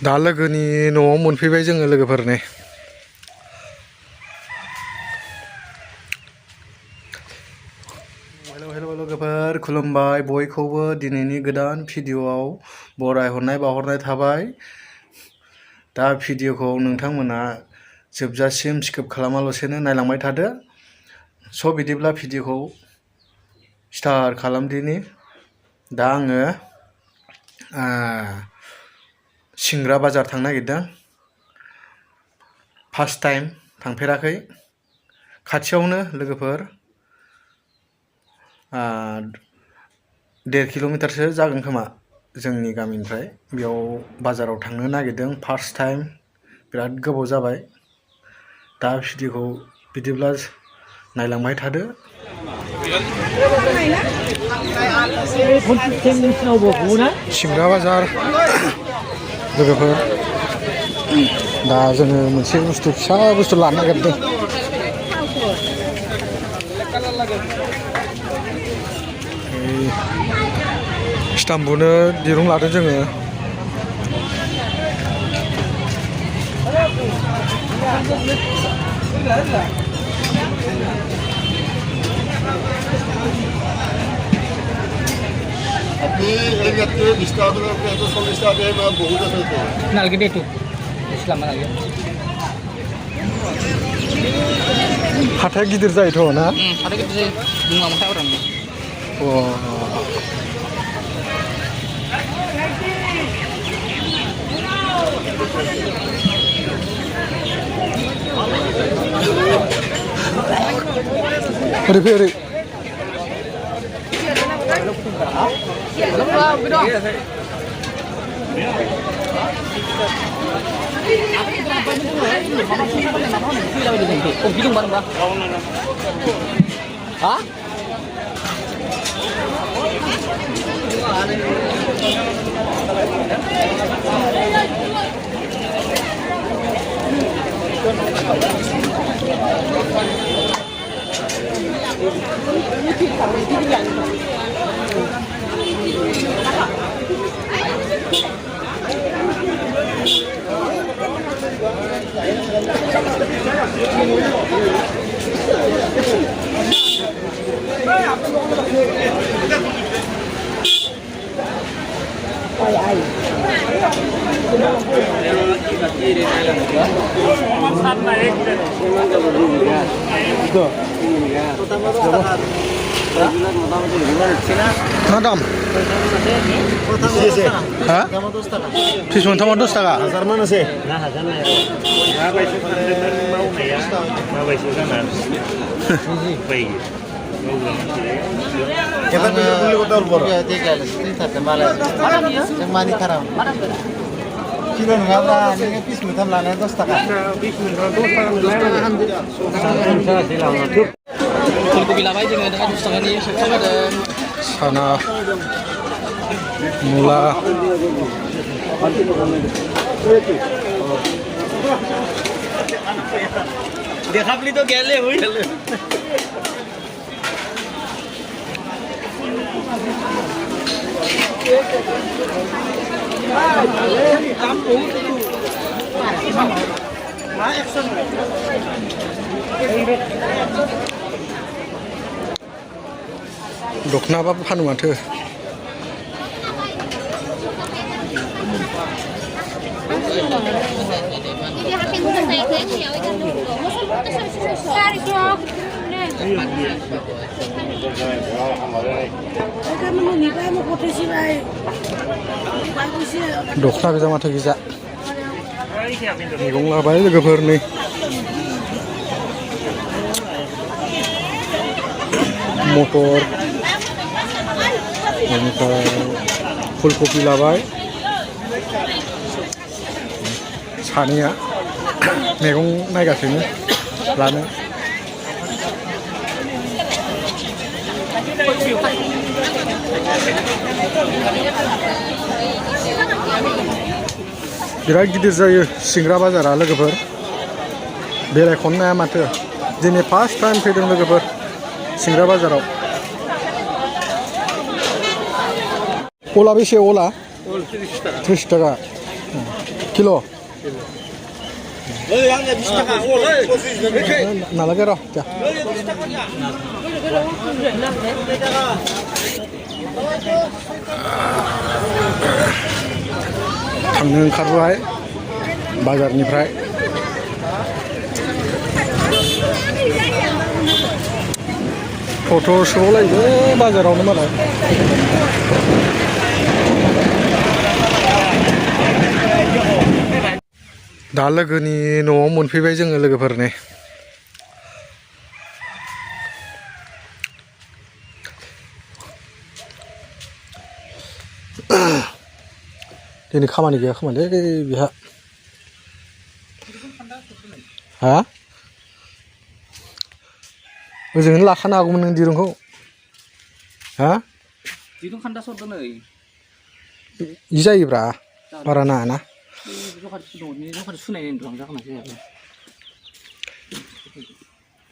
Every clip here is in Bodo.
दा लोगोनि न'आव मोनफैबाय जोङो लोगोफोर नै हेल' लोगोफोर खुलुमबाय बयखौबो दिनैनि गोदान भिडिअ'आव बरायहरनाय बावहरनाय थाबाय। दा भिडिअ'खौ नोंथांमोना जोबजासिम स्किप खालामालासेनो नायलांबाय थादो। स' बिदिब्ला भिडिअ'खौ स्टार्ट खालामदिनि। दा आङो सिंग्रा बाजार थांनो नागिरदों। फार्स्ट टाइम थांफेराखै। खाथियावनो लोगोफोर 1.5 किल'मिटारसो जागोन खोमा जोंनि गामिनिफ्राय। बेयाव बाजाराव थांनो नागिरदों फार्स्ट टाइम। बिराद गोबाव जाबाय। दा भिडिअ'खौ बिदिब्ला नायलांबाय थादो। सिंग्रा बाजार लोगोफोर दा जोङो मोनसे फिसा बुस्थु लानो नागिरदों। स्टाम्पखौनो दिरुं लादों जोङो। আপনি এই যাতে 20 টাকা করে এত 40 টাকা দিয়ে বহুত আছে তো নালগে দে তো ইসলাম নালগে हाथाया गिदिर जायोथ' ना? हाथाया गिदिर जायो बुंलांबाय था orang ओरै फै ओरै kopi dong bareng, Bang. Hah? Madam, hah? Fish montama 10 taka. হাজার মান আছে kita beli kota Ulbor yang mani karam kilo ngapa ini pis mutam lana 10 taka Kopi labai dengan 100 taka nih, sama ada sana mula देखा पली तो गया ले हुई दखनाबाबो फानो माथो। दखना गोजा माथो गोजा मैगं लाबाय लोगोफोर नै मटर बेनिफ्राय फुलकबि लाबाय सानैया मैगं नायगासिनो लानो बिराद गिदिर जायो सिंग्रा बाजारा लोगोफोर बेरायख'नो हाया माथो। दिनै फार्स्ट टाइम फैदों लोगोफोर सिंग्रा बाजाराव। अला बेसे अला? 30 टाका। किल' ओइ आंनो 20 थाखा ओइ नालागे र' दा थांनो ओंखारबाय बाजारनिफ्राय फट' सोबावलायदो बाजारावनो मालाय दा लोगोनि न'आव मोनफैबाय जोङो लोगोफोरनि दिनै खामानि गैया खोमालै बेहा हा ओजोंनो लाखानो हागौमोन नों दिरुंखौ हा दिरुं खान्दा सरदो नै इ जायोब्रा बारा नाङाना जखानि सुनायनि दं जाखोना जायाखै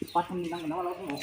बाथामनि नांगोन ना मालाबा समाव